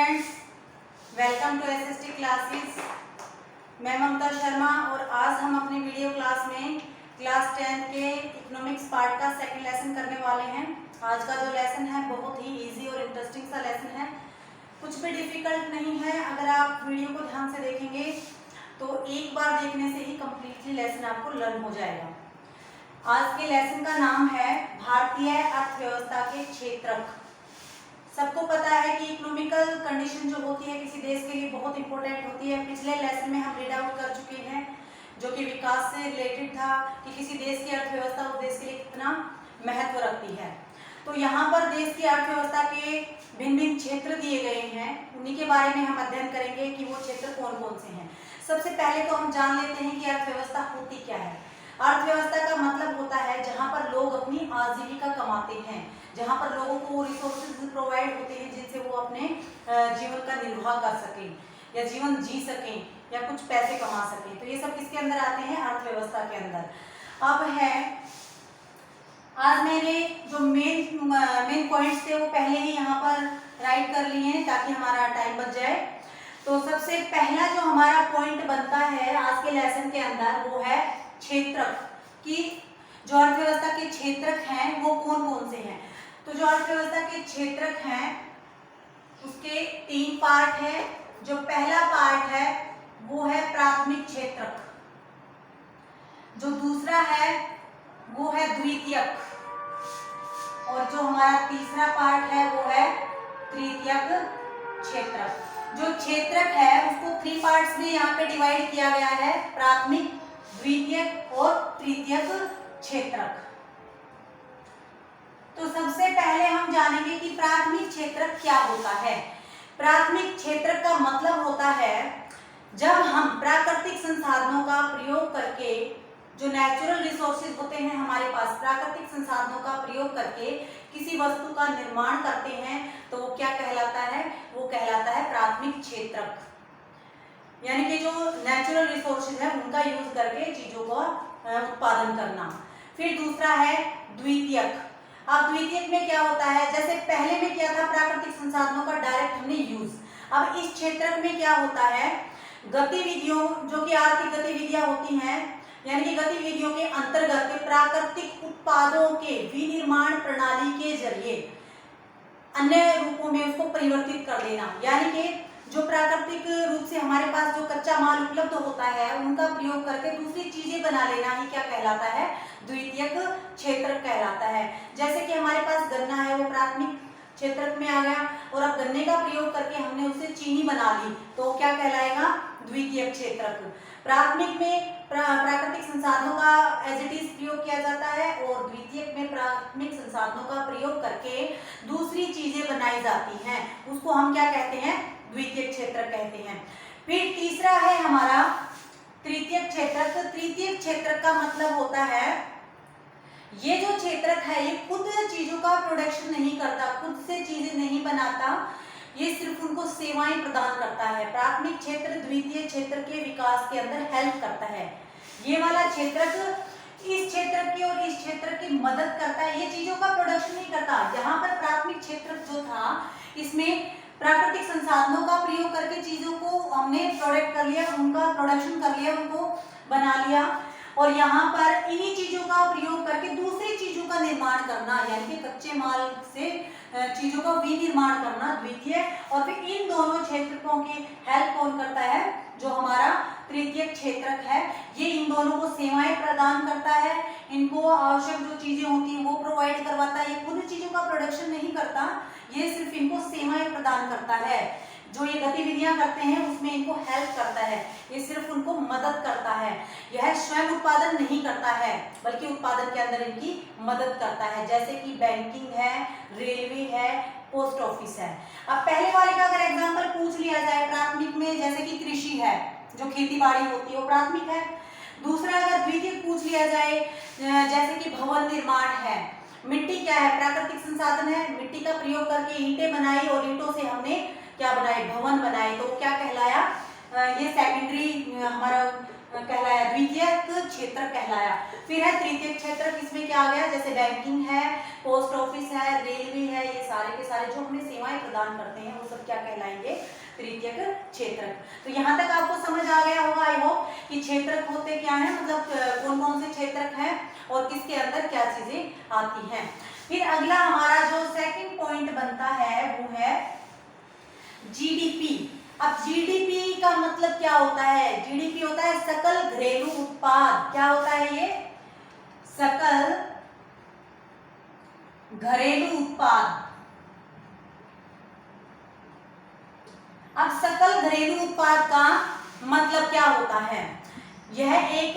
Students, welcome to SST classes. मैं ममता शर्मा और आज हम अपनी वीडियो क्लास में क्लास 10 के इकोनॉमिक्स पार्ट का सेकंड लेसन करने वाले हैं। आज का जो लेसन है बहुत ही इजी और इंटरेस्टिंग सा लेसन है, कुछ भी डिफिकल्ट नहीं है। अगर आप वीडियो को ध्यान से देखेंगे तो एक बार देखने से ही कंप्लीटली लेसन आपको लर्न हो जाएगा। आज के लेसन का नाम है भारतीय अर्थव्यवस्था के क्षेत्रक। सबको पता है कि इकोनॉमिकल कंडीशन जो होती है किसी देश के लिए बहुत इंपॉर्टेंट होती है। पिछले लेसन में हम रीड आउट कर चुके हैं जो कि विकास से रिलेटेड था कि किसी देश की अर्थव्यवस्था उस देश के लिए कितना महत्व रखती है। तो यहाँ पर देश की अर्थव्यवस्था के भिन्न भिन्न क्षेत्र दिए गए हैं, उन्हीं के बारे में हम अध्ययन करेंगे कि वो क्षेत्र कौन कौन से हैं। सबसे पहले तो हम जान लेते हैं कि अर्थव्यवस्था होती क्या है। अर्थव्यवस्था का मतलब होता है जहाँ पर लोग अपनी आजीविका कमाते हैं, जहाँ पर लोगों को रिसोर्सेज प्रोवाइड होते हैं जिनसे वो अपने जीवन का निर्वाह कर सकें या जीवन जी सकें या कुछ पैसे कमा सकें। तो ये सब किसके अंदर आते हैं? अर्थव्यवस्था के अंदर। अब है आज मैंने जो मेन पॉइंट्स थे वो पहले ही यहाँ पर राइट कर लिए हैं ताकि हमारा टाइम बच जाए। तो सबसे पहला जो हमारा पॉइंट बनता है आज के लेसन के अंदर वो है क्षेत्रक, कि जो अर्थव्यवस्था के क्षेत्रक हैं वो कौन कौन से हैं। तो जो अर्थव्यवस्था के क्षेत्रक हैं उसके 3 पार्ट है। जो पहला पार्ट है वो है प्राथमिक क्षेत्रक, जो दूसरा है वो है द्वितीयक, और जो हमारा तीसरा पार्ट है वो है तृतीयक क्षेत्रक। जो क्षेत्रक है उसको 3 पार्ट्स में यहाँ पे डिवाइड किया गया है, प्राथमिक, द्वितीयक और तृतीयक क्षेत्रक। तो सबसे पहले हम जानेंगे कि प्राथमिक क्षेत्रक क्या होता है। प्राथमिक क्षेत्रक का मतलब होता है जब हम प्राकृतिक संसाधनों का प्रयोग करके, जो नेचुरल रिसोर्सेज होते हैं हमारे पास, प्राकृतिक संसाधनों का प्रयोग करके किसी वस्तु का निर्माण करते हैं तो वो क्या कहलाता है? वो कहलाता है प्राथमिक क्षेत्रक। यानी कि जो नेचुरल रिसोर्सेज है उनका यूज करके चीजों का उत्पादन करना। फिर दूसरा है द्वितीयक। अब द्वितीयक में क्या होता है? जैसे पहले में क्या था, प्राकृतिक संसाधनों का डायरेक्ट हमने यूज। अब इस क्षेत्रक में क्या होता है, गतिविधियों जो कि आर्थिक गतिविधियां होती हैं, यानी कि गतिविधियों के अंतर्गत प्राकृतिक उत्पादों के विनिर्माण प्रणाली के जरिए अन्य रूपों में उसको परिवर्तित कर देना। यानी कि जो प्राकृतिक रूप से हमारे पास जो कच्चा माल उपलब्ध होता है उनका प्रयोग करके दूसरी चीजें बना लेना ही क्या कहलाता है? द्वितीयक क्षेत्रक कहलाता है। जैसे कि हमारे पास गन्ना है, वो प्राथमिक क्षेत्रक में आ गया, और अब गन्ने का प्रयोग करके हमने उससे चीनी बना ली तो क्या कहलाएगा? द्वितीयक क्षेत्रक। प्राथमिक में प्राकृतिक संसाधनों का एज इट इज प्रयोग किया जाता है और द्वितीयक में प्राथमिक संसाधनों का प्रयोग करके दूसरी चीजें बनाई जाती हैं, उसको हम क्या कहते हैं? द्वितीयक क्षेत्रक कहते हैं। फिर तीसरा है हमारा तृतीयक क्षेत्रक। तो तृतीयक क्षेत्रक का मतलब होता है ये जो क्षेत्रक है ये खुद चीजों का प्रोडक्शन नहीं करता, खुद से चीजें नहीं बनाता, ये सिर्फ उनको सेवाएं प्रदान करता है। प्राथमिक क्षेत्र द्वितीय क्षेत्र के विकास के अंदर हेल्प करता है। ये वाला क्षेत्रक इस क्षेत्र की और इस क्षेत्र की मदद करता है, ये चीजों का प्रोडक्शन नहीं करता। यहाँ पर प्राथमिक क्षेत्र जो था इसमें प्राकृतिक संसाधनों का प्रयोग करके चीजों को हमने प्रोडक्ट कर लिया, उनका प्रोडक्शन कर लिया, उनको बना लिया, और यहाँ पर इन्हीं चीजों का प्रयोग करके दूसरी चीजों का निर्माण करना, यानी कि कच्चे माल से चीजों का विनिर्माण करना द्वितीय। और फिर इन दोनों क्षेत्रकों की हेल्प कौन करता है? जो हमारा तृतीयक क्षेत्रक है, ये इन दोनों को सेवाएं प्रदान करता है, इनको आवश्यक जो चीजें होती हैं वो प्रोवाइड करवाता है। ये खुद चीजों का प्रोडक्शन नहीं करता, ये सिर्फ इनको सेवाएं प्रदान करता है। जो ये गतिविधियां करते हैं उसमें इनको हेल्प करता है, ये सिर्फ उनको मदद करता है। यह स्वयं उत्पादन नहीं करता है बल्कि उत्पादन के अंदर इनकी मदद करता है, जैसे कि बैंकिंग है, रेलवे है, पोस्ट ऑफिस है। अब पहले वाले का अगर एग्जांपल पूछ लिया जाए प्राथमिक में, जैसे कि कृषि है, जो खेती बाड़ी होती है वो प्राथमिक है। दूसरा अगर द्वितीयक पूछ लिया जाए, जैसे कि भवन निर्माण है, मिट्टी क्या है? प्राकृतिक संसाधन है, मिट्टी का प्रयोग करके ईंटें बनाई और ईंटों से हमने क्या बनाए? भवन बनाए, तो क्या कहलाया? ये सेकेंडरी हमारा कहलाया, द्वितीयक क्षेत्र कहलाया। फिर है तृतीयक क्षेत्र, इसमें क्या आ गया, जैसे बैंकिंग है, पोस्ट ऑफिस है, रेलवे है, ये सारे के सारे जो हमें सेवाएं प्रदान करते हैं वो सब क्या कहलाएंगे, तृतीयक क्षेत्र। तो यहाँ तक आपको समझ आ गया होगा आई होप कि क्षेत्रक होते क्या है, मतलब कौन कौन से क्षेत्रक हैं और किसके अंदर क्या चीजें आती हैं। फिर अगला हमारा जो सेकंड पॉइंट बनता है वो है जीडीपी। अब जीडीपी का मतलब क्या होता है, जीडीपी होता है सकल घरेलू उत्पाद। क्या होता है ये, सकल घरेलू उत्पाद। अब सकल घरेलू उत्पाद का मतलब क्या होता है, यह एक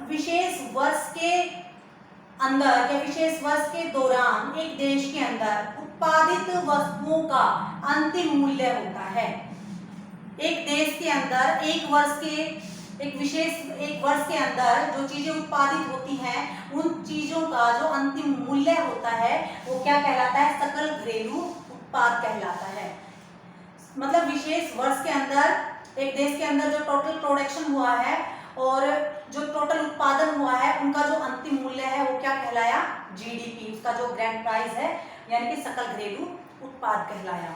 विशेष वर्ष के अंदर या विशेष वर्ष के दौरान एक देश के अंदर उत्पादित वस्तुओं का अंतिम मूल्य होता है। एक देश के अंदर एक वर्ष के अंदर जो चीजें उत्पादित होती हैं उन चीजों का जो अंतिम मूल्य होता है वो क्या कहलाता है, सकल घरेलू उत्पाद कहलाता है। मतलब विशेष वर्ष के अंदर एक देश के अंदर जो टोटल प्रोडक्शन हुआ है और जो टोटल उत्पादन हुआ है उनका जो अंतिम मूल्य है वो क्या कहलाया, जीडीपी, उसका जो ग्रैंड प्राइस है यानी कि सकल घरेलू उत्पाद कहलाया।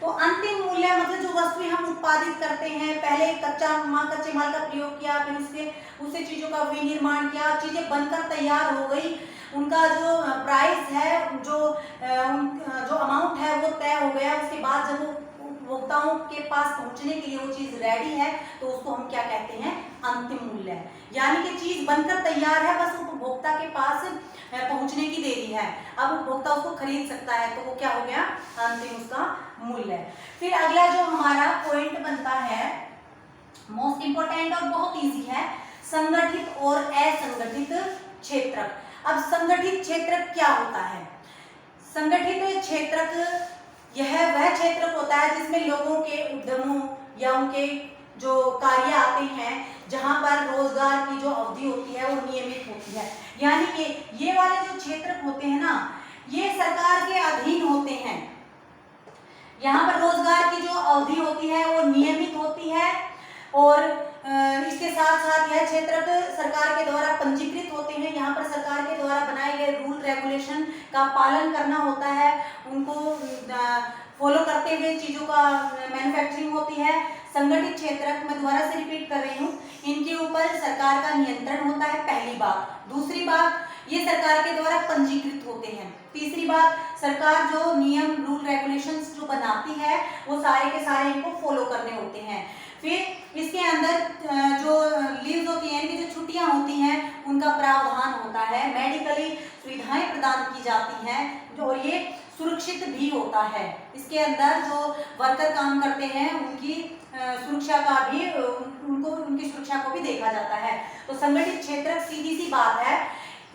तो अंतिम मूल्य मतलब जो वस्तुएं हम उत्पादित करते हैं, पहले कच्चे माल का प्रयोग किया, फिर उससे चीजों का विनिर्माण किया, चीजें बनकर तैयार हो गई, उनका जो प्राइस है, जो अमाउंट है वो तय हो गया, उसके बाद जब वो उपभोक्ताओं के पास पहुंचने के लिए वो चीज रेडी है तो उसको हम क्या कहते हैं, अंतिम मूल्य। यानी कि चीज बनकर तैयार है, बस उपभोक्ता के पास पहुंचने की देरी है, अब उपभोक्ता उसको खरीद सकता है, तो वो क्या हो गया, अंतिम उसका मूल्य। फिर अगला जो हमारा पॉइंट बनता है मोस्ट इंपोर्टेंट और बहुत इजी है, संगठित और असंगठित क्षेत्र। अब संगठित क्षेत्र क्या होता है, संगठित क्षेत्र यह वह क्षेत्र होता है जिसमें लोगों के उद्यमों या उनके जो कार्य आते हैं, जहां पर रोजगार की जो अवधि होती है वो नियमित होती है। यानी कि ये वाले जो क्षेत्र होते हैं ना, ये सरकार के अधीन होते हैं। यहाँ पर रोजगार की जो अवधि होती है वो नियमित होती है और इसके साथ साथ यह क्षेत्र सरकार के द्वारा पंजीकृत होते हैं। यहाँ पर सरकार के द्वारा बनाए गए रूल रेगुलेशन का पालन करना होता है, उनको फॉलो करते हुए चीजों का मैन्युफैक्चरिंग होती है। संगठित क्षेत्र, मैं दोबारा से रिपीट कर रही हूँ, इनके ऊपर सरकार का नियंत्रण होता है, पहली बात। दूसरी बात, ये सरकार के द्वारा पंजीकृत होते हैं। तीसरी बात, सरकार जो नियम रूल रेगुलेशंस जो बनाती है वो सारे के सारे इनको फॉलो करने होते हैं। फिर इसके अंदर जो लीव्स होती हैं, यानी कि जो छुट्टियां होती हैं, उनका प्रावधान होता है, मेडिकली सुविधाएं प्रदान की जाती हैं, जो ये सुरक्षित भी होता है। इसके अंदर जो वर्कर काम करते हैं उनकी सुरक्षा का भी उनकी सुरक्षा को भी देखा जाता है। तो संगठित क्षेत्र सीधी सी बात है,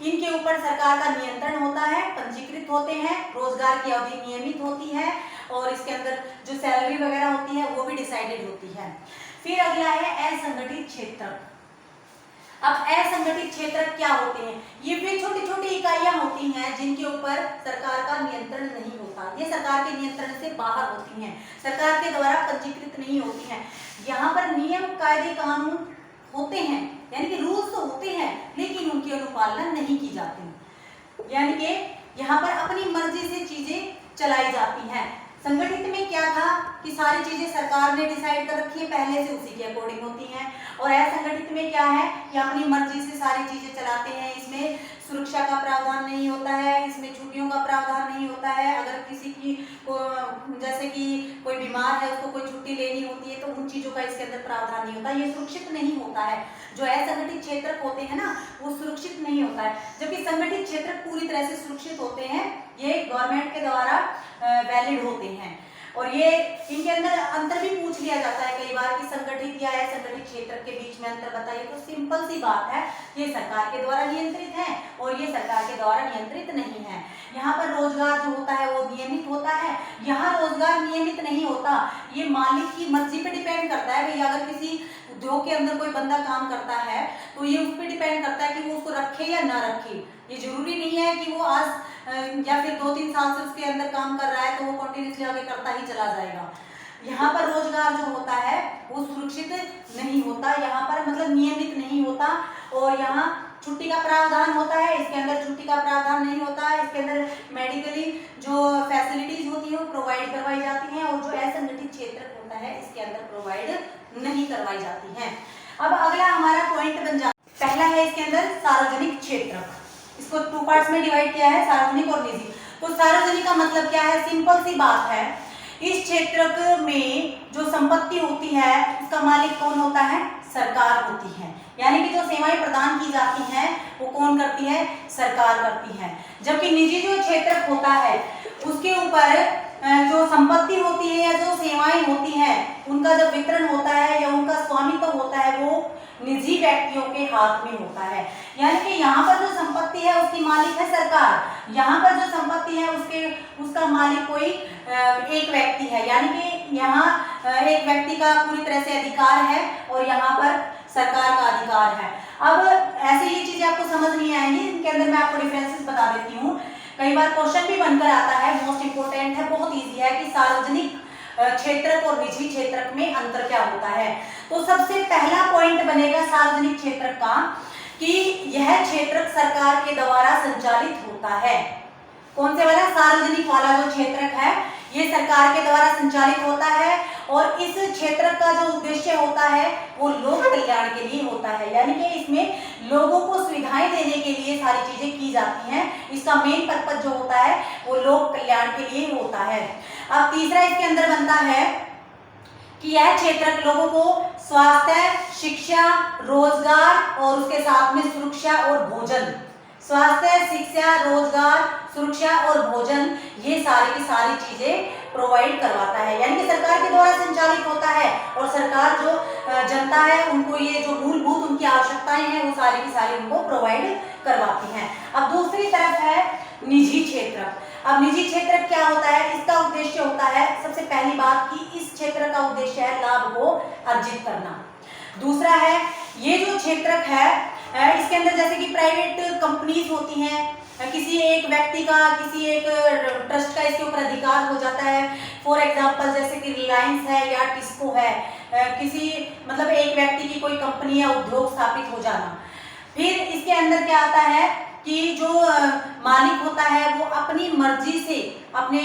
इनके ऊपर सरकार का नियंत्रण होता है, पंजीकृत होते हैं, रोजगार की अवधि नियमित होती है और इसके अंदर जो सैलरी वगैरह होती है वो भी डिसाइडेड होती है। फिर अगला है असंगठित क्षेत्र। अब असंगठित क्षेत्र क्या होते हैं, ये वे छोटी छोटी इकाइयां होती हैं जिनके ऊपर सरकार का नियंत्रण नहीं होता, ये सरकार के नियंत्रण से बाहर होती हैं, सरकार के द्वारा पंजीकृत नहीं होती हैं। यहाँ पर नियम कायदे कानून होते हैं, यानी कि रूल्स तो होते हैं लेकिन उनकी अनुपालना नहीं की जाती, यानी कि यहाँ पर अपनी मर्जी से चीजें चलाई जाती हैं। संगठित में क्या था कि सारी चीजें सरकार ने डिसाइड कर रखी है पहले से, उसी के अकॉर्डिंग होती हैं। और असंगठित में क्या है कि अपनी मर्जी से सारी चीजें चलाते हैं, इसमें सुरक्षा का प्रावधान नहीं होता है, इसमें छुट्टियों का प्रावधान नहीं होता है। अगर किसी की जैसे कि कोई बीमार है उसको कोई छुट्टी लेनी होती है तो उन चीजों का इसके अंदर प्रावधान नहीं होता, ये सुरक्षित नहीं होता है। जो असंगठित क्षेत्र होते हैं ना वो सुरक्षित नहीं होता है, जबकि संगठित क्षेत्र पूरी तरह से सुरक्षित होते हैं, ये गवर्नमेंट के द्वारा वैलिड होते हैं। और ये इनके अंदर अंतर भी पूछ लिया जाता है कई बार कि संगठित या असंगठित क्षेत्र के बीच में अंतर बताइए, तो सिंपल सी बात है, ये सरकार के द्वारा नियंत्रित है और ये सरकार के द्वारा नियंत्रित नहीं है। यहाँ पर रोजगार जो होता है वो नियमित होता है, यहाँ रोजगार नियमित नहीं होता, ये मालिक की मर्जी पे डिपेंड करता है। भाई अगर किसी उद्योग के अंदर कोई बंदा काम करता है तो ये उस पर डिपेंड करता है कि वो उसको रखे या ना रखे। ये जरूरी नहीं है कि वो आज या फिर 2-3 साल से उसके अंदर काम कर रहा है तो वो कंटिन्यूसली आगे करता ही चला जाएगा। यहाँ पर रोजगार जो होता है वो सुरक्षित नहीं होता, यहाँ पर मतलब नियमित नहीं होता। और यहाँ छुट्टी का प्रावधान होता है, इसके अंदर छुट्टी का प्रावधान नहीं होता है। इसके अंदर मेडिकली जो फैसिलिटीज होती है वो प्रोवाइड करवाई जाती हैं, और जो असंगठित क्षेत्र होता है इसके अंदर प्रोवाइड नहीं करवाई जाती हैं। अब अगला हमारा पॉइंट बन जाता है, पहला है इसके अंदर सार्वजनिक क्षेत्र। इसको 2 पार्ट्स में डिवाइड किया है, सार्वजनिक और निजी। तो सार्वजनिक का मतलब क्या है, सिंपल सी बात है, इस क्षेत्र में जो संपत्ति होती है उसका मालिक कौन होता है, सरकार होती है। यानी कि जो सेवाएं प्रदान की जाती हैं वो कौन करती है, सरकार करती है। जबकि निजी जो क्षेत्र होता है उसके ऊपर जो संपत्ति होती है या जो सेवाएं होती हैं उनका जब वितरण होता है या उनका स्वामित्व होता है वो निजी व्यक्तियों के हाथ में होता है। यानी कि यहाँ पर जो संपत्ति है उसकी मालिक है सरकार, यहाँ पर जो संपत्ति है उसका मालिक कोई एक व्यक्ति है। यानी कि यहाँ एक व्यक्ति का पूरी तरह से अधिकार है और यहाँ पर सरकार का अधिकार है। अब ऐसे ये चीजें आपको समझ नहीं आएंगी, इनके अंदर मैं आपको डिफरेंसेस बता देती हूँ। कई बार क्वेश्चन भी बनकर आता है, मोस्ट इंपोर्टेंट है, बहुत इजी है कि सार्वजनिक क्षेत्रक और निजी क्षेत्रक में अंतर क्या होता है। तो सबसे पहला पॉइंट बनेगा सार्वजनिक क्षेत्रक का कि यह क्षेत्रक सरकार के द्वारा संचालित होता है। कौन से वाला, सार्वजनिक वाला जो क्षेत्रक है ये सरकार के द्वारा संचालित होता है, और इस क्षेत्र का जो उद्देश्य होता है वो लोक कल्याण के लिए होता है। यानी कि इसमें लोगों को सुविधाएं देने के लिए सारी चीजें की जाती हैं। इसका मेन पर्पज जो होता है वो लोक कल्याण के लिए होता है। अब तीसरा इसके अंदर बनता है कि यह क्षेत्र लोगों को स्वास्थ्य, शिक्षा, रोजगार और उसके साथ में सुरक्षा और भोजन, स्वास्थ्य, शिक्षा, रोजगार, सुरक्षा और भोजन, ये सारी की सारी चीजें प्रोवाइड करवाता है। यानी कि सरकार के द्वारा संचालित होता है और सरकार जो जनता है उनको ये जो मूलभूत उनकी आवश्यकताएं हैं वो सारी की सारी उनको प्रोवाइड करवाती हैं। अब दूसरी तरफ है निजी क्षेत्र। अब निजी क्षेत्र क्या होता है, इसका उद्देश्य होता है, सबसे पहली बात कि इस क्षेत्र का उद्देश्य है लाभ को अर्जित करना। दूसरा है ये जो क्षेत्रक है इसके अंदर जैसे कि प्राइवेट कंपनीज होती हैं, किसी एक व्यक्ति का, किसी एक ट्रस्ट का इसके ऊपर अधिकार हो जाता है। फॉर एग्जांपल जैसे कि रिलायंस है या टिस्को है, किसी मतलब एक व्यक्ति की कोई कंपनी या उद्योग स्थापित हो जाना। फिर इसके अंदर क्या आता है कि जो मालिक होता है वो अपनी मर्जी से अपने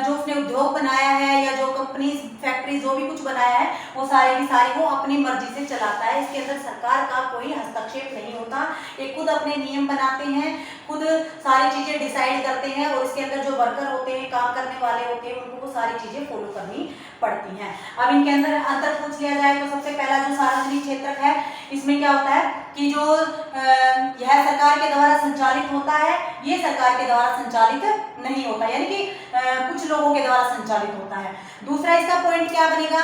जो उसने उद्योग बनाया है या जो कंपनी फैक्ट्री जो भी कुछ बनाया है वो सारे की सारी वो अपनी मर्जी से चलाता है। इसके अंदर सरकार का कोई हस्तक्षेप नहीं होता, ये खुद अपने नियम बनाते हैं, खुद सारी चीजें डिसाइड करते हैं, और इसके अंदर जो वर्कर होते हैं, काम करने वाले होते हैं, उनको वो सारी चीजें फॉलो करनी पड़ती हैं। अब इनके अंदर अंतर पूछ लिया जाए तो सबसे पहला जो सार्वजनिक क्षेत्रक है इसमें क्या होता है कि जो यह सरकार के द्वारा संचालित होता है ये सरकार के द्वारा संचालित नहीं होता, यानी कि कुछ लोगों के द्वारा संचालित होता है। दूसरा इसका पॉइंट क्या बनेगा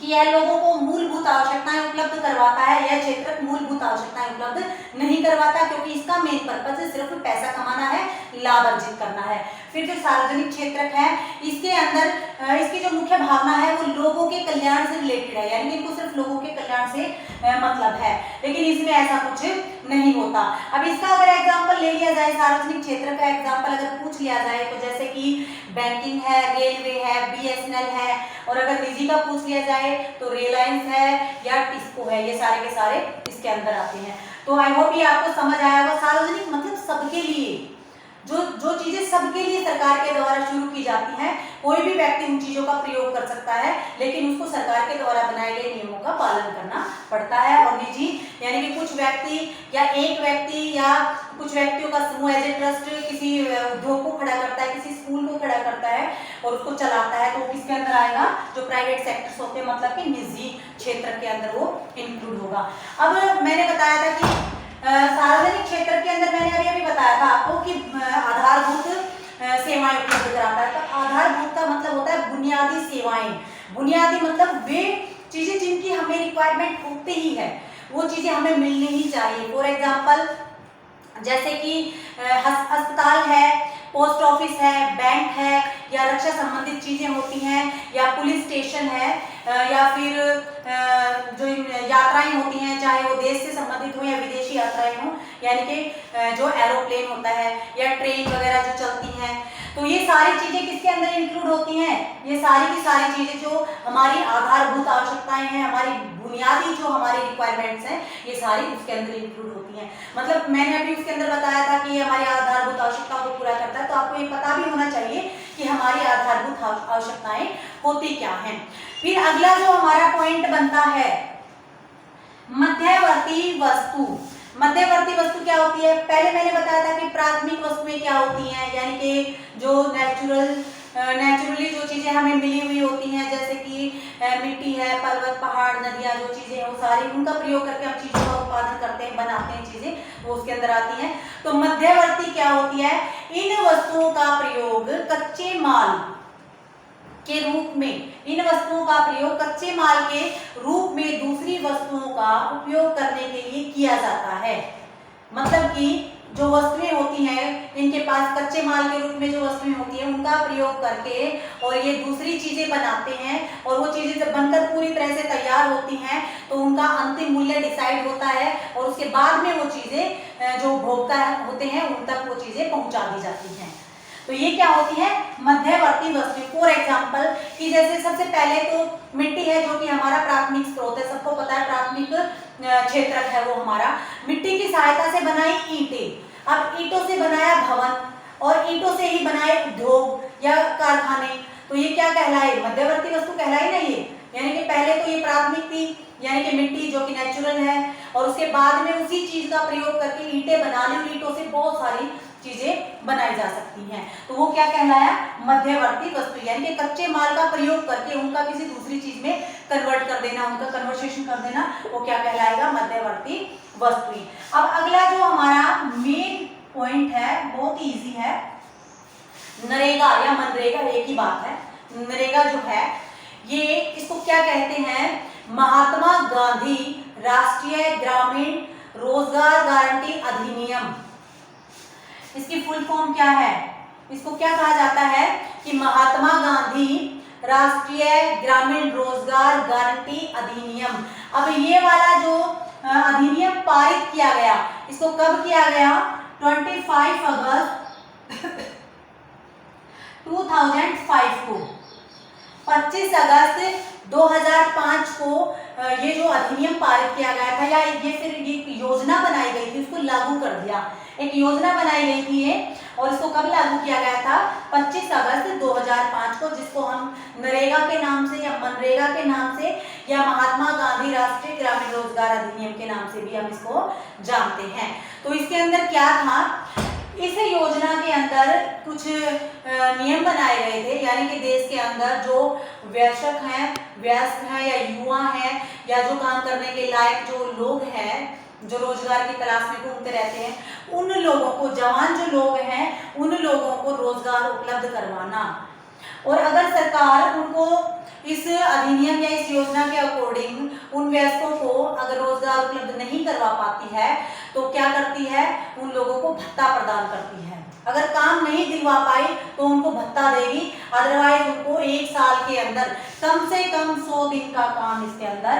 कि यह लोगों को मूलभूत आवश्यकताएं उपलब्ध करवाता है। यह क्षेत्र मूलभूत आवश्यकताएं उपलब्ध नहीं करवाता क्योंकि इसका मेन पर्पज सिर्फ पैसा कमाना है, लाभ अर्जित करना है। फिर जो सार्वजनिक क्षेत्रक है इसके अंदर इसकी जो मुख्य भावना है वो लोगों के कल्याण से रिलेटेड है, यानी कि इनको सिर्फ लोगों के कल्याण से मतलब है, लेकिन इसमें ऐसा कुछ नहीं होता। अब इसका अगर एग्जाम्पल ले लिया जाए, सार्वजनिक क्षेत्र का एग्जाम्पल अगर पूछ लिया जाए तो जैसे कि बैंकिंग है, रेलवे है, BSNL है, और अगर निजी का पूछ लिया जाए तो रिलायंस है या टिस्को है, ये सारे के सारे इसके अंदर आते हैं। तो आई होप ये आपको समझ आया होगा। सार्वजनिक मतलब सबके लिए, जो चीजें सबके लिए सरकार के द्वारा शुरू की जाती हैं, कोई भी व्यक्ति उन चीजों का प्रयोग कर सकता है, लेकिन उसको सरकार के द्वारा बनाए गए नियमों का पालन करना पड़ता है। और निजी यानी कि कुछ व्यक्ति या एक व्यक्ति या कुछ व्यक्तियों का समूह एज ए ट्रस्ट किसी उद्योग को खड़ा करता है, किसी स्कूल को खड़ा करता है और उसको चलाता है, तो किसके अंदर आएगा, जो प्राइवेट सेक्टर्स होते हैं, मतलब कि निजी क्षेत्र के अंदर वो इंक्लूड होगा। अब मैंने बताया था कि सार्वजनिक क्षेत्र के अंदर मैंने अभी बताया था आपको कि आधारभूत सेवाएं उपलब्ध कराता है। तो आधारभूत का मतलब होता है बुनियादी सेवाएं। बुनियादी मतलब वे चीजें जिनकी हमें रिक्वायरमेंट होती ही है, वो चीजें हमें मिलनी ही चाहिए। फॉर एग्जाम्पल जैसे कि अस्पताल है, पोस्ट ऑफिस है, बैंक है, या रक्षा संबंधित चीजें होती हैं, या पुलिस स्टेशन है, या फिर जो यात्राएं होती हैं, चाहे वो देश से संबंधित हो या विदेशी यात्राएं हो, यानी कि जो एरोप्लेन होता है या ट्रेन वगैरह जो चलती हैं, तो ये सारी चीजें किसके अंदर इंक्लूड होती हैं? ये सारी की सारी चीजें जो हमारी आधारभूत आवश्यकताएं हैं, हमारी बुनियादी जो हमारी रिक्वायरमेंट्स हैं, ये सारी उसके अंदर इंक्लूड होती हैं। मतलब मैंने अभी उसके अंदर बताया था कि ये हमारी आधारभूत आवश्यकताओं को पूरा करता है, तो आपको ये पता भी होना चाहिए कि हमारी आधारभूत आवश्यकताएं होती क्या हैं। फिर अगला जो हमारा पॉइंट बनता है मध्यवर्ती वस्तु। मध्यवर्ती वस्तु क्या होती है? पहले मैंने बताया था कि प्राथमिक वस्तुएं क्या होती हैं, यानी कि जो नेचुरली जो चीजें हमें मिली हुई होती हैं, जैसे कि मिट्टी है, पर्वत, पहाड़, नदियां, जो चीजें हैं वो सारी उनका प्रयोग करके हम चीजों का उत्पादन करते हैं, बनाते हैं चीजें, वो उसके अंदर आती हैं। तो मध्यवर्ती क्या होती है? इन वस्तुओं का प्रयोग कच्चे माल के रूप में, इन वस्तुओं का प्रयोग कच्चे माल के रूप में दूसरी वस्तुओं का उपयोग करने के लिए किया जाता है। मतलब कि जो वस्तुएं होती हैं, इनके पास कच्चे माल के रूप में जो वस्तुएं होती हैं उनका प्रयोग करके और ये दूसरी चीजें बनाते हैं, और वो चीजें जब बनकर पूरी तरह से तैयार होती हैं तो उनका अंतिम मूल्य डिसाइड होता है, और उसके बाद में वो चीजें जो उपभोक्ता होते हैं उन तक वो चीजें पहुंचा दी जाती हैं। तो ये क्या होती है? मध्यवर्ती वस्तुएं। फॉर एग्जाम्पल कि जैसे सबसे पहले तो मिट्टी है जो कि हमारा प्राथमिक स्रोत है, सबको पता है प्राथमिक क्षेत्रक है वो हमारा। मिट्टी की सहायता से बनाई ईंटें, अब ईंटों से बनाया भवन, और ईंटों से ही बनाए उद्योग या कारखाने, तो ये क्या कहलाए? मध्यवर्ती वस्तु कहलाई ना ये। यानी कि पहले तो ये प्राथमिक थी, यानी कि मिट्टी जो कि नेचुरल है, और उसके बाद में उसी चीज का प्रयोग करके ईंटें बना ली, और ईंटों से बहुत सारी चीजें बनाई जा सकती हैं, तो वो क्या कहलाया? मध्यवर्ती वस्तु। यानी कि कच्चे माल का प्रयोग करके उनका किसी दूसरी चीज में कन्वर्ट कर देना, उनका कन्वर्सेशन कर देना, वो क्या कहलाएगा? मध्यवर्ती वस्तुएं। अब अगला जो हमारा मेन पॉइंट है, बहुत ही इजी है, नरेगा या मनरेगा एक ही बात है। नरेगा जो है ये, इसको क्या कहते हैं? महात्मा गांधी राष्ट्रीय ग्रामीण रोजगार गारंटी अधिनियम। इसकी फुल फॉर्म क्या है? इसको क्या कहा जाता है कि महात्मा गांधी राष्ट्रीय ग्रामीण रोजगार गारंटी अधिनियम। अब ये वाला जो अधिनियम पारित किया गया, इसको कब किया गया? 25 अगस्त 2005 को, 25 अगस्त 2005 को ये जो अधिनियम पारित किया गया था, या ये फिर ये योजना बनाई गई थी, उसको लागू कर दिया। एक योजना बनाई गई थी ये, और इसको कब लागू किया गया था? 25 अगस्त 2005 को, जिसको हम नरेगा के नाम से या मनरेगा के नाम से या महात्मा गांधी राष्ट्रीय ग्रामीण रोजगार अधिनियम के नाम से भी हम इसको जानते हैं। तो इसके अंदर क्या था? इस योजना के अंदर कुछ नियम बनाए गए थे, यानी कि देश के अंदर जो वयस्क हैं या युवा हैं, या जो काम करने के लायक जो लोग हैं, जो रोजगार की तलाश में घूमते रहते हैं, उन लोगों को, जवान जो लोग हैं, उन लोगों को रोजगार उपलब्ध करवाना। और अगर सरकार उनको इस अधिनियम या इस योजना के अकॉर्डिंग उन वयस्कों को अगर रोजगार उपलब्ध नहीं करवा पाती है, तो क्या करती है? उन लोगों को भत्ता प्रदान करती है। अगर काम नहीं दिलवा पाई तो उनको भत्ता देगी, अदरवाइज उनको 1 साल के अंदर कम से कम 100 दिन का काम इसके अंदर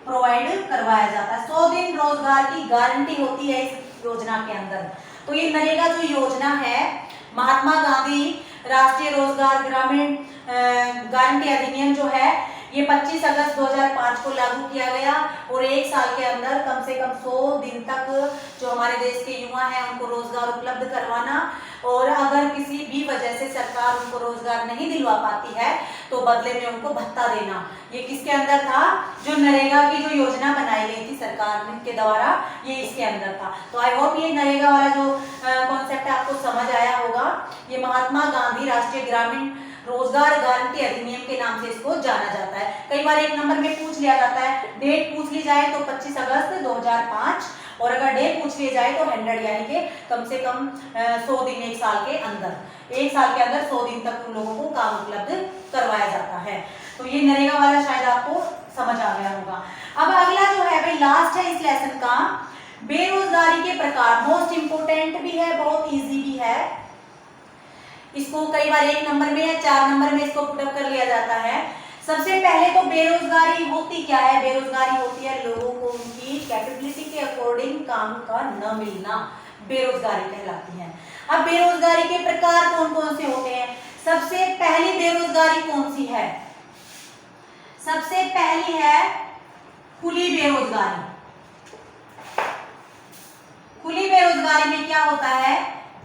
प्रोवाइड करवाया जाता है। 100 दिन रोजगार की गारंटी होती है इस योजना के अंदर। तो ये नरेगा जो योजना है, महात्मा गांधी राष्ट्रीय रोजगार ग्रामीण गारंटी अधिनियम जो है, ये 25 अगस्त 2005 को लागू किया गया, और 1 साल के अंदर कम से कम 100 दिन तक जो हमारे देश के युवा हैं उनको रोजगार उपलब्ध करवाना। और अगर किसी भी वजह से सरकार उनको रोजगार नहीं दिलवा पाती है तो बदले में उनको भत्ता देना। ये किसके अंदर था? जो नरेगा की जो योजना बनाई गई थी सरकार के द्वारा, ये इसके अंदर था। तो आई होप ये नरेगा वाला जो कॉन्सेप्ट है आपको समझ आया होगा। ये महात्मा गांधी राष्ट्रीय ग्रामीण रोजगार गारंटी अधिनियम के नाम से इसको जाना जाता है। कई बार 1 नंबर में पूछ लिया जाता है, डेट पूछ ली जाए तो 25 अगस्त 2005, और अगर डे पूछ लिया जाए तो 100, यानी कि कम से कम 100 दिन 1 साल के अंदर, 1 साल के अंदर 100 दिन तक उन लोगों को काम उपलब्ध करवाया जाता है। तो ये नरेगा वाला शायद आपको समझ आ गया होगा। अब अगला जो है भाई लास्ट है इस लेसन का, बेरोजगारी के प्रकार। मोस्ट इंपोर्टेंट भी है, बहुत ईजी भी है। इसको कई बार 1 नंबर में या 4 नंबर में इसको पुटअप कर लिया जाता है। सबसे पहले तो बेरोजगारी होती क्या है? बेरोजगारी होती है लोगों को उनकी कैपेबिलिटी के अकॉर्डिंग काम का न मिलना, बेरोजगारी कहलाती है। अब बेरोजगारी के प्रकार कौन कौन से होते हैं? सबसे पहली बेरोजगारी कौन सी है? सबसे पहली है खुली बेरोजगारी। खुली बेरोजगारी में क्या होता है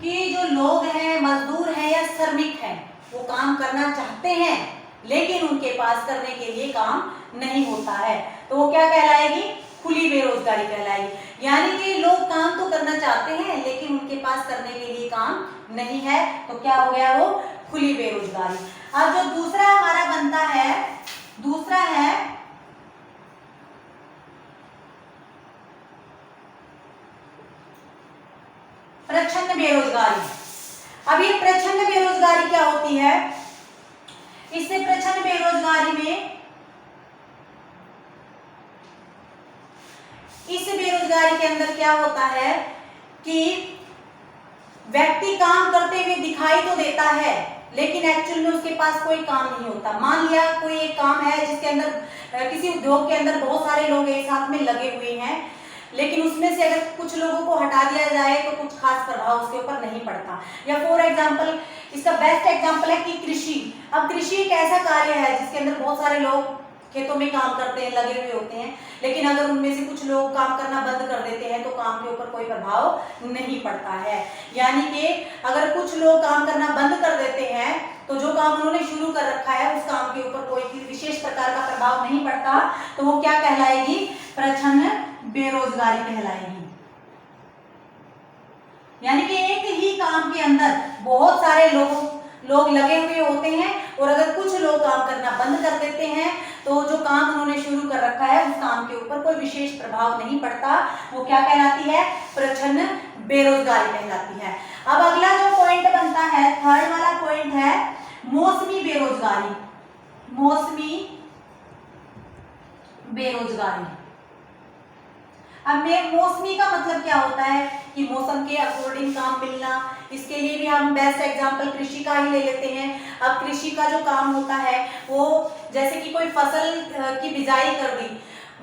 कि जो लोग हैं, मजदूर हैं या श्रमिक हैं, वो काम करना चाहते हैं लेकिन उनके पास करने के लिए काम नहीं होता है, तो वो क्या कहलाएगी? खुली बेरोजगारी कहलाएगी। यानी कि लोग काम तो करना चाहते हैं लेकिन उनके पास करने के लिए काम नहीं है, तो क्या हो गया? वो खुली बेरोजगारी। अब जो दूसरा हमारा बनता है, दूसरा है प्रच्छन्न बेरोजगारी। अब ये प्रच्छन्न बेरोजगारी क्या होती है? इससे प्रच्छन्न बेरोजगारी में, इस बेरोजगारी के अंदर क्या होता है कि व्यक्ति काम करते हुए दिखाई तो देता है लेकिन एक्चुअल में उसके पास कोई काम नहीं होता। मान लिया कोई एक काम है जिसके अंदर किसी उद्योग के अंदर बहुत सारे लोग एक साथ में लगे हुए हैं, लेकिन उसमें से अगर कुछ लोगों को हटा दिया जाए तो कुछ खास प्रभाव उसके ऊपर नहीं पड़ता। या फॉर एग्जांपल, इसका बेस्ट एग्जांपल है कि कृषि। अब कृषि एक ऐसा कार्य है जिसके अंदर बहुत सारे लोग खेतों में काम करते हैं, लगे हुए होते हैं, लेकिन अगर उनमें से कुछ लोग काम करना बंद कर देते हैं तो काम के ऊपर कोई प्रभाव नहीं पड़ता है। यानी कि अगर कुछ लोग काम करना बंद कर देते हैं तो जो काम उन्होंने शुरू कर रखा है उस काम के ऊपर कोई विशेष प्रकार का प्रभाव नहीं पड़ता, तो वो क्या कहलाएगी? प्रच्छन्न बेरोजगारी कहलाएगी। यानी कि एक ही काम के अंदर बहुत सारे लोग लगे हुए होते हैं और अगर कुछ लोग काम करना बंद कर देते हैं तो जो काम उन्होंने शुरू कर रखा है उस काम के ऊपर कोई विशेष प्रभाव नहीं पड़ता, वो क्या कहलाती है? प्रच्छन्न बेरोजगारी कहलाती है। अब अगला जो पॉइंट बनता है, थर्ड वाला पॉइंट है मौसमी बेरोजगारी। मौसमी बेरोजगारी। अब मौसमी का मतलब क्या होता है कि मौसम के अकॉर्डिंग काम मिलना। इसके लिए भी हम बेस्ट एग्जांपल कृषि का ही ले लेते हैं। अब कृषि का जो काम होता है वो जैसे कि कोई फसल की बिजाई कर दी,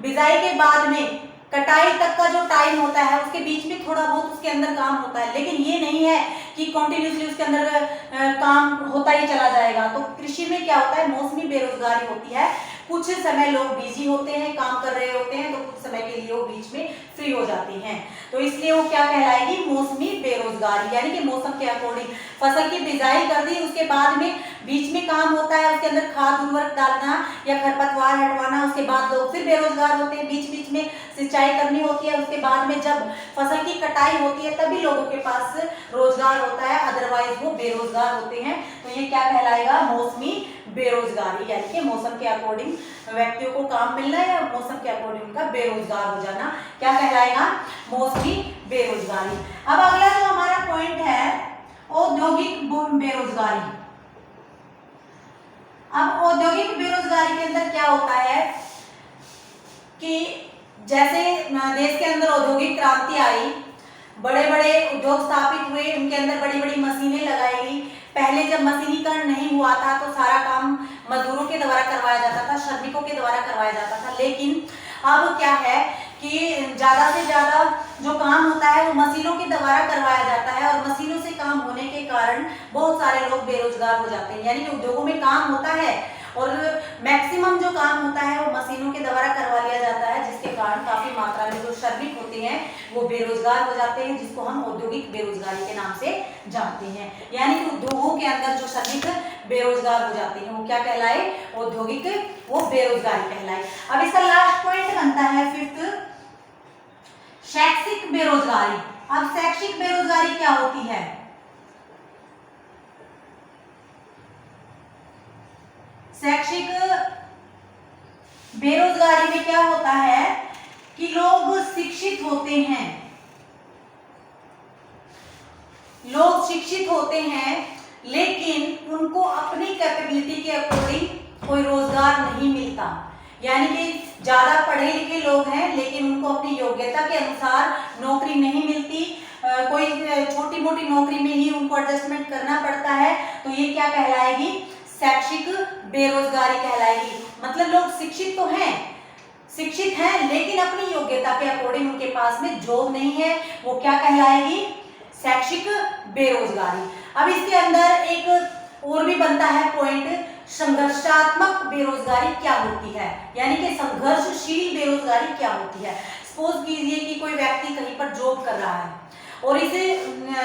बिजाई के बाद में कटाई तक का जो टाइम होता है उसके बीच में थोड़ा बहुत उसके अंदर काम होता है, लेकिन ये नहीं है कि कंटिन्यूसली उसके अंदर काम होता ही चला जाएगा। तो कृषि में क्या होता है? मौसमी बेरोजगारी होती है। कुछ समय लोग बिजी होते हैं, काम कर रहे होते हैं, तो कुछ समय के लिए वो बीच में फ्री हो जाते हैं, तो इसलिए वो क्या कहलाएगी? मौसमी बेरोजगारी। यानी कि मौसम के अकॉर्डिंग फसल की बिजाई कर दी, उसके बाद में बीच में काम होता है, उसके अंदर खाद उर्वरक डालना या खरपतवार हटवाना, उसके बाद लोग फिर बेरोजगार होते हैं, बीच बीच में सिंचाई करनी होती है, उसके बाद में जब फसल की कटाई होती है तभी लोगों के पास रोजगार होता है, अदरवाइज वो बेरोजगार होते हैं। तो ये क्या कहलाएगा? मौसमी बेरोजगारी। यानी कि मौसम के अकॉर्डिंग व्यक्तियों को काम मिलना या मौसम के अकॉर्डिंग उनका बेरोजगार हो जाना क्या कहलाएगा? मौसमी बेरोजगारी। अब अगला जो हमारा पॉइंट है औद्योगिक बेरोजगारी। अब औद्योगिक बेरोजगारी के अंदर क्या होता है कि जैसे देश के अंदर औद्योगिक क्रांति आई, बड़े बड़े उद्योग स्थापित हुए, उनके अंदर बड़ी बड़ी मशीनें लगाई गई। पहले जब मशीनीकरण नहीं हुआ था तो सारा काम मजदूरों के द्वारा करवाया जाता था, श्रमिकों के द्वारा करवाया जाता था, लेकिन अब क्या है कि ज्यादा से ज्यादा जो काम होता है वो मशीनों के द्वारा करवाया जाता है और मशीनों से काम होने के कारण बहुत सारे लोग बेरोजगार हो जाते हैं। यानी कि उद्योगों में काम होता है और मैक्सिमम जो काम होता है वो मशीनों के द्वारा करवा लिया जाता है, जिसके कारण काफी मात्रा में जो श्रमिक होते हैं वो बेरोजगार हो जाते हैं, जिसको हम औद्योगिक बेरोजगारी के नाम से जानते हैं। यानी कि उद्योगों के अंदर जो श्रमिक बेरोजगार हो जाते हैं वो क्या कहलाए? औद्योगिक वो बेरोजगारी कहलाए। अब इसका लास्ट पॉइंट बनता है फिफ्थ, शैक्षिक बेरोजगारी। अब शैक्षिक बेरोजगारी क्या होती है? शैक्षिक बेरोजगारी में क्या होता है कि लोग शिक्षित होते हैं, लोग शिक्षित होते हैं लेकिन उनको अपनी कैपेबिलिटी के अकॉर्डिंग कोई रोजगार नहीं मिलता। यानी कि ज्यादा पढ़े लिखे लोग हैं लेकिन उनको अपनी योग्यता के अनुसार नौकरी नहीं मिलती, कोई छोटी मोटी नौकरी में ही उनको एडजस्टमेंट करना पड़ता है, तो ये क्या कहलाएगी? शैक्षिक बेरोजगारी कहलाएगी। मतलब लोग शिक्षित तो हैं, शिक्षित हैं लेकिन अपनी योग्यता के अकॉर्डिंग उनके पास में जॉब नहीं है, वो क्या कहलाएगी? शैक्षिक बेरोजगारी। अब इसके अंदर एक और भी बनता है पॉइंट, संघर्षात्मक बेरोजगारी क्या होती है, यानी कि संघर्षशील बेरोजगारी क्या होती है। सपोज कीजिए कि कोई व्यक्ति कहीं पर जॉब कर रहा है और इस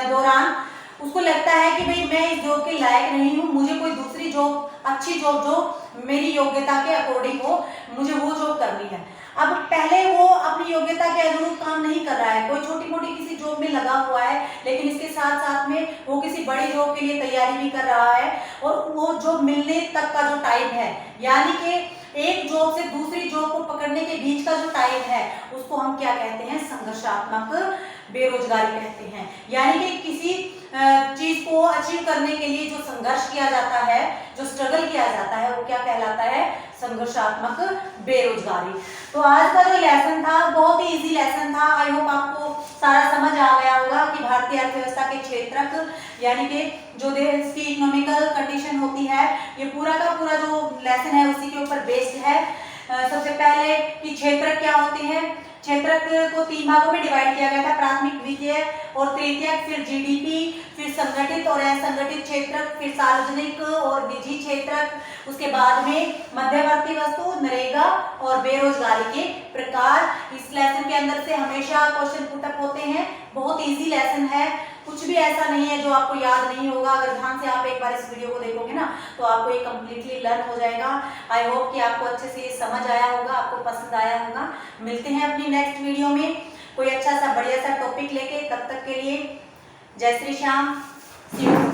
दौरान उसको लगता है कि भाई मैं इस जॉब के लायक नहीं हूँ, मुझे कोई दूसरी जॉब, अच्छी जॉब जो मेरी योग्यता के अकॉर्डिंग हो, मुझे वो जॉब करनी है। अब पहले वो अपनी योग्यता के अनुरूप काम नहीं कर रहा है, कोई छोटी मोटी किसी जॉब में लगा हुआ है, लेकिन इसके साथ साथ में वो किसी बड़ी जॉब के लिए तैयारी भी कर रहा है, और वो जॉब मिलने तक का जो टाइम है, यानी कि एक जॉब से दूसरी जॉब को पकड़ने के बीच का जो टाइम है, उसको हम क्या कहते हैं, संघर्षात्मक बेरोजगारी कहते हैं। यानी कि किसी चीज को अचीव करने के लिए जो संघर्ष किया जाता है, जो स्ट्रगल किया जाता है, वो क्या कहलाता है, संघर्षात्मक बेरोजगारी। तो आज का जो लेसन था बहुत ही इजी लेसन था। आई होप आपको सारा समझ आ गया होगा कि भारतीय अर्थव्यवस्था के क्षेत्रक, यानी कि जो देश की इकोनॉमिकल कंडीशन होती है, ये पूरा का पूरा जो लेसन है उसी के ऊपर बेस्ड है। सबसे पहले कि क्षेत्रक क्या होते हैं। क्षेत्रक को 3 भागों में डिवाइड किया गया था, प्राथमिक, द्वितीय और तृतीयक, फिर जीडीपी, फिर संगठित और असंगठित क्षेत्रक, फिर सार्वजनिक और निजी क्षेत्रक, उसके बाद में मध्यवर्ती वस्तु, नरेगा और बेरोजगारी के प्रकार। इस लेसन के अंदर से हमेशा क्वेश्चन पुटअप होते हैं। बहुत इजी लेसन है, कुछ भी ऐसा नहीं है जो आपको याद नहीं होगा। अगर ध्यान से आप एक बार इस वीडियो को देखोगे ना, तो आपको ये कम्प्लीटली लर्न हो जाएगा। आई होप कि आपको अच्छे से ये समझ आया होगा, आपको पसंद आया होगा। मिलते हैं अपनी नेक्स्ट वीडियो में कोई अच्छा सा बढ़िया सा टॉपिक लेके। तब तक के लिए जय श्री श्याम, सी यू।